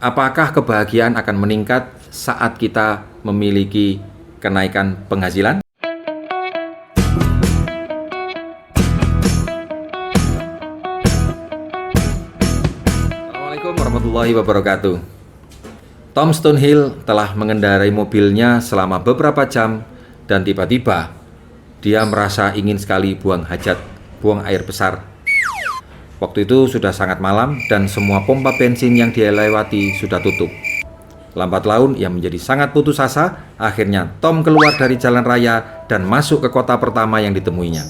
Apakah kebahagiaan akan meningkat saat kita memiliki kenaikan penghasilan? Assalamualaikum warahmatullahi wabarakatuh. Tom Stonehill telah mengendarai mobilnya selama beberapa jam dan tiba-tiba dia merasa ingin sekali buang hajat, buang air besar. Waktu itu sudah sangat malam dan semua pompa bensin yang dia lewati sudah tutup. Lambat laun ia menjadi sangat putus asa. Akhirnya Tom keluar dari jalan raya dan masuk ke kota pertama yang ditemuinya.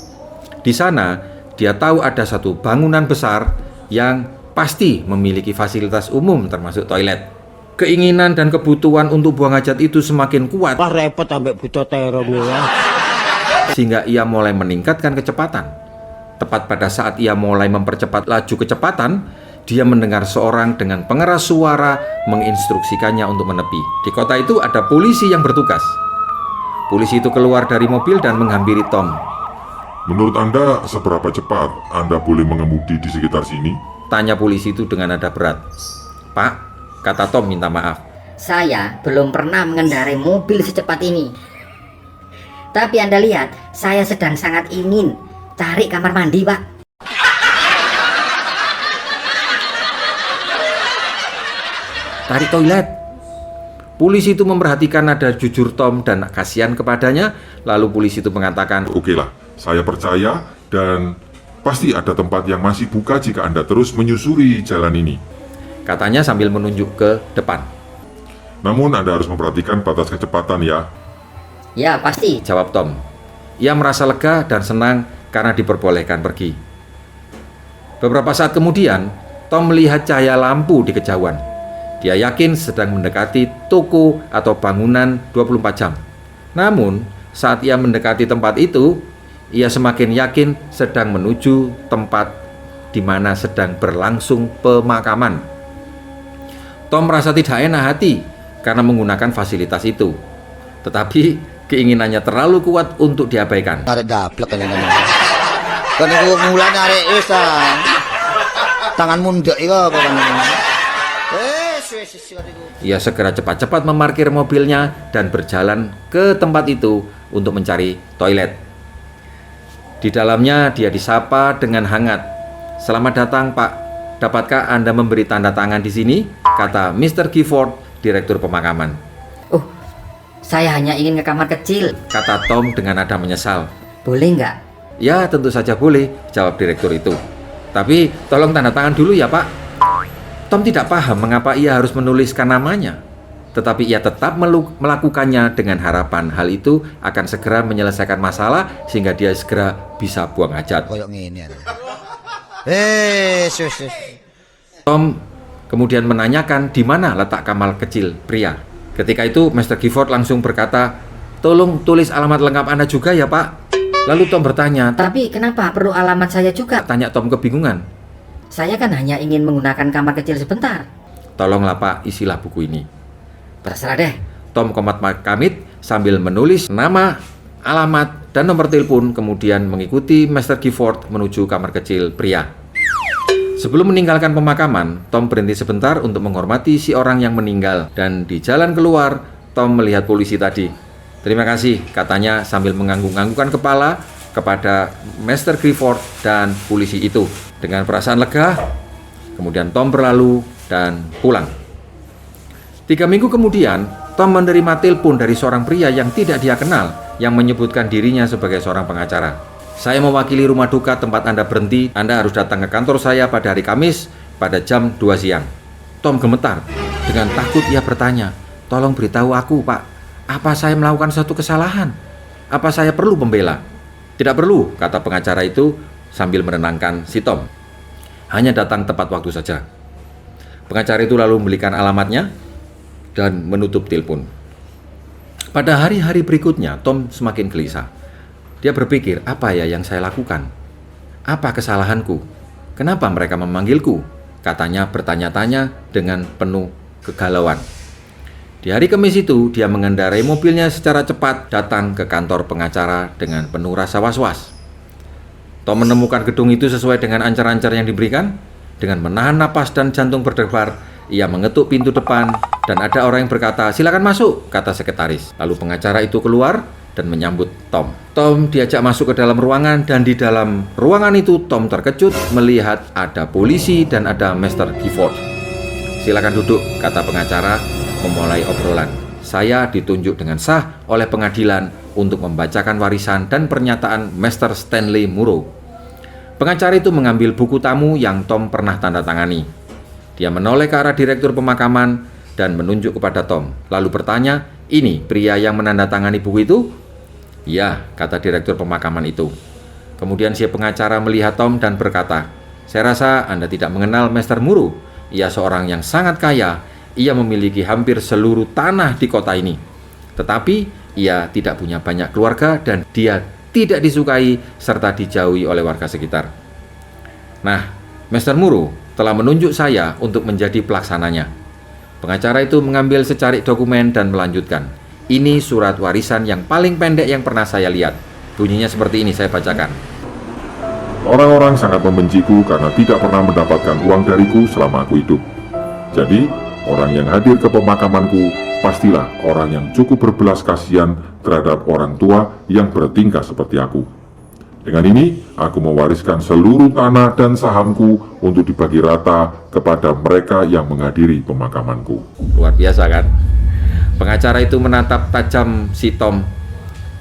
Di sana dia tahu ada satu bangunan besar yang pasti memiliki fasilitas umum termasuk toilet. Keinginan dan kebutuhan untuk buang hajat itu semakin kuat. Wah repot sampai butuh teror ya. Sehingga ia mulai meningkatkan kecepatan. Tepat pada saat ia mulai mempercepat laju kecepatan, dia mendengar seorang dengan pengeras suara menginstruksikannya untuk menepi. Di kota itu ada polisi yang bertugas. Polisi itu keluar dari mobil dan menghampiri Tom. Menurut Anda, seberapa cepat Anda boleh mengemudi di sekitar sini? Tanya polisi itu dengan nada berat. Pak, kata Tom minta maaf. Saya belum pernah mengendarai mobil secepat ini. Tapi Anda lihat, saya sedang sangat ingin cari kamar mandi, Pak. Cari toilet. Polisi itu memperhatikan nada jujur Tom dan kasihan kepadanya. Lalu polisi itu mengatakan, Oke lah, saya percaya dan pasti ada tempat yang masih buka jika Anda terus menyusuri jalan ini. katanya sambil menunjuk ke depan. Namun Anda harus memperhatikan batas kecepatan ya. Ya, pasti. Jawab Tom. Ia merasa lega dan senang karena diperbolehkan pergi. Beberapa saat kemudian, Tom melihat cahaya lampu di kejauhan. Dia yakin sedang mendekati toko atau bangunan 24 jam. Namun, saat ia mendekati tempat itu, ia semakin yakin sedang menuju tempat di mana sedang berlangsung pemakaman. Tom merasa tidak enak hati karena menggunakan fasilitas itu. Tetapi keinginannya terlalu kuat untuk diabaikan. Tarik daplek kan ini. Kan itu mulai narik esan. Tangan mundek itu apa kan ini. Ia segera cepat-cepat memarkir mobilnya dan berjalan ke tempat itu untuk mencari toilet. Di dalamnya dia disapa dengan hangat. Selamat datang, Pak. Dapatkah Anda memberi tanda tangan di sini? Kata Mr. Gifford, direktur pemakaman. Oh, saya hanya ingin ke kamar kecil. Kata Tom dengan nada menyesal. Boleh nggak? Ya, tentu saja boleh, jawab direktur itu. Tapi tolong tanda tangan dulu ya, Pak. Tom tidak paham mengapa ia harus menuliskan namanya. Tetapi ia tetap melakukannya dengan harapan hal itu akan segera menyelesaikan masalah sehingga dia segera bisa buang hajat. Koyok ngene. Tom kemudian menanyakan di mana letak kamar kecil pria. Ketika itu Mr. Gifford langsung berkata, "Tolong tulis alamat lengkap Anda juga ya, Pak." Lalu Tom bertanya, Tapi kenapa perlu alamat saya juga? tanya Tom kebingungan. Saya kan hanya ingin menggunakan kamar kecil sebentar. Tolonglah Pak, isilah buku ini. Terserah deh. Tom komat kamit sambil menulis nama, alamat, dan nomor telepon, kemudian mengikuti Mr. Gifford menuju kamar kecil pria. Sebelum meninggalkan pemakaman, Tom berhenti sebentar untuk menghormati si orang yang meninggal. Dan di jalan keluar, Tom melihat polisi tadi. Terima kasih, katanya sambil mengangguk-anggukkan kepala kepada Mr. Gifford dan polisi itu. Dengan perasaan lega, kemudian Tom berlalu dan pulang. 3 minggu kemudian, Tom menerima telepon dari seorang pria yang tidak dia kenal, yang menyebutkan dirinya sebagai seorang pengacara. Saya mewakili rumah duka tempat Anda berhenti. Anda harus datang ke kantor saya pada hari Kamis pada jam 2 siang. Tom gemetar. Dengan takut ia bertanya, "Tolong beritahu aku, Pak, apa saya melakukan suatu kesalahan? Apa saya perlu pembela?" "Tidak perlu," kata pengacara itu sambil menenangkan si Tom. "Hanya datang tepat waktu saja." Pengacara itu lalu memberikan alamatnya dan menutup telepon. Pada hari-hari berikutnya, Tom semakin gelisah. Dia berpikir, apa ya yang saya lakukan? Apa kesalahanku? Kenapa mereka memanggilku? Katanya bertanya-tanya dengan penuh kegalauan. Di hari Kamis itu, dia mengendarai mobilnya secara cepat datang ke kantor pengacara dengan penuh rasa was-was. Tom menemukan gedung itu sesuai dengan ancar-ancar yang diberikan. Dengan menahan napas dan jantung berdebar, Ia mengetuk pintu depan dan ada orang yang berkata, "Silakan masuk," kata sekretaris. Lalu pengacara itu keluar dan menyambut Tom. Tom diajak masuk ke dalam ruangan dan di dalam ruangan itu Tom terkejut melihat ada polisi dan ada Mr. Gifford. "Silakan duduk," kata pengacara memulai obrolan. "Saya ditunjuk dengan sah oleh pengadilan untuk membacakan warisan dan pernyataan Mr. Stanley Murrow." Pengacara itu mengambil buku tamu yang Tom pernah tanda tangani. Dia menoleh ke arah direktur pemakaman dan menunjuk kepada Tom, lalu bertanya, "Ini pria yang menandatangani buku itu?" "Ya," kata direktur pemakaman itu. Kemudian si pengacara melihat Tom dan berkata, "Saya rasa Anda tidak mengenal Mr. Murrow. Ia seorang yang sangat kaya. Ia memiliki hampir seluruh tanah di kota ini. Tetapi ia tidak punya banyak keluarga dan dia tidak disukai serta dijauhi oleh warga sekitar. Nah, Mr. Murrow telah menunjuk saya untuk menjadi pelaksananya." Pengacara itu mengambil secarik dokumen dan melanjutkan, "Ini surat warisan yang paling pendek yang pernah saya lihat. Bunyinya seperti ini, saya bacakan. Orang-orang sangat membenciku karena tidak pernah mendapatkan uang dariku selama aku hidup. Jadi, orang yang hadir ke pemakamanku pastilah orang yang cukup berbelas kasihan terhadap orang tua yang bertingkah seperti aku. Dengan ini, aku mewariskan seluruh tanah dan sahamku untuk dibagi rata kepada mereka yang menghadiri pemakamanku." Luar biasa kan? Pengacara itu menatap tajam si Tom.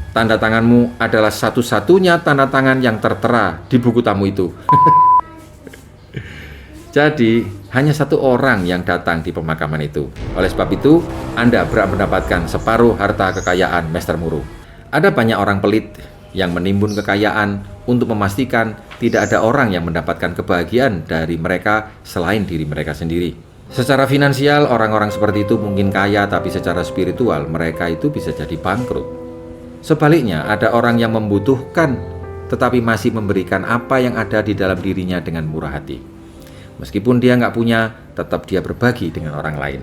"Tanda tanganmu adalah satu-satunya tanda tangan yang tertera di buku tamu itu." Jadi, hanya satu orang yang datang di pemakaman itu. Oleh sebab itu, Anda berhak mendapatkan separuh harta kekayaan Mr. Murrow. Ada banyak orang pelit yang menimbun kekayaan untuk memastikan tidak ada orang yang mendapatkan kebahagiaan dari mereka selain diri mereka sendiri. Secara finansial, orang-orang seperti itu mungkin kaya, tapi secara spiritual mereka itu bisa jadi bangkrut. Sebaliknya, ada orang yang membutuhkan tetapi masih memberikan apa yang ada di dalam dirinya dengan murah hati. Meskipun dia nggak punya, tetap dia berbagi dengan orang lain.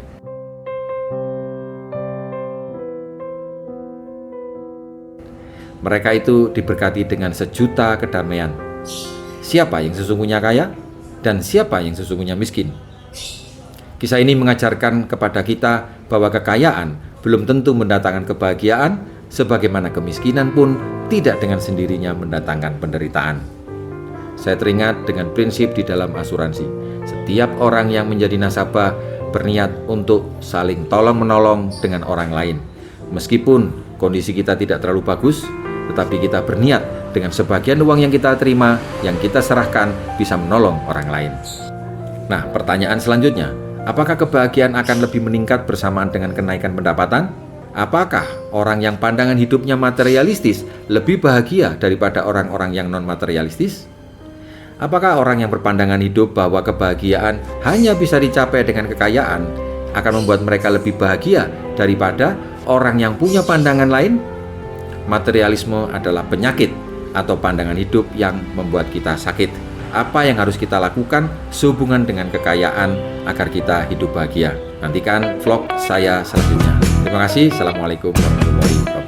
Mereka itu diberkati dengan sejuta kedamaian. Siapa yang sesungguhnya kaya dan siapa yang sesungguhnya miskin? Kisah ini mengajarkan kepada kita bahwa kekayaan belum tentu mendatangkan kebahagiaan, sebagaimana kemiskinan pun tidak dengan sendirinya mendatangkan penderitaan. Saya teringat dengan prinsip di dalam asuransi. Setiap orang yang menjadi nasabah berniat untuk saling tolong-menolong dengan orang lain. Meskipun kondisi kita tidak terlalu bagus, tetapi kita berniat dengan sebagian uang yang kita terima, yang kita serahkan, bisa menolong orang lain. Nah, pertanyaan selanjutnya, apakah kebahagiaan akan lebih meningkat bersamaan dengan kenaikan pendapatan? Apakah orang yang pandangan hidupnya materialistis lebih bahagia daripada orang-orang yang non-materialistis? Apakah orang yang berpandangan hidup bahwa kebahagiaan hanya bisa dicapai dengan kekayaan akan membuat mereka lebih bahagia daripada orang yang punya pandangan lain? Materialisme adalah penyakit atau pandangan hidup yang membuat kita sakit. Apa yang harus kita lakukan sehubungan dengan kekayaan agar kita hidup bahagia? Nantikan vlog saya selanjutnya. Terima kasih. Assalamualaikum warahmatullahi wabarakatuh.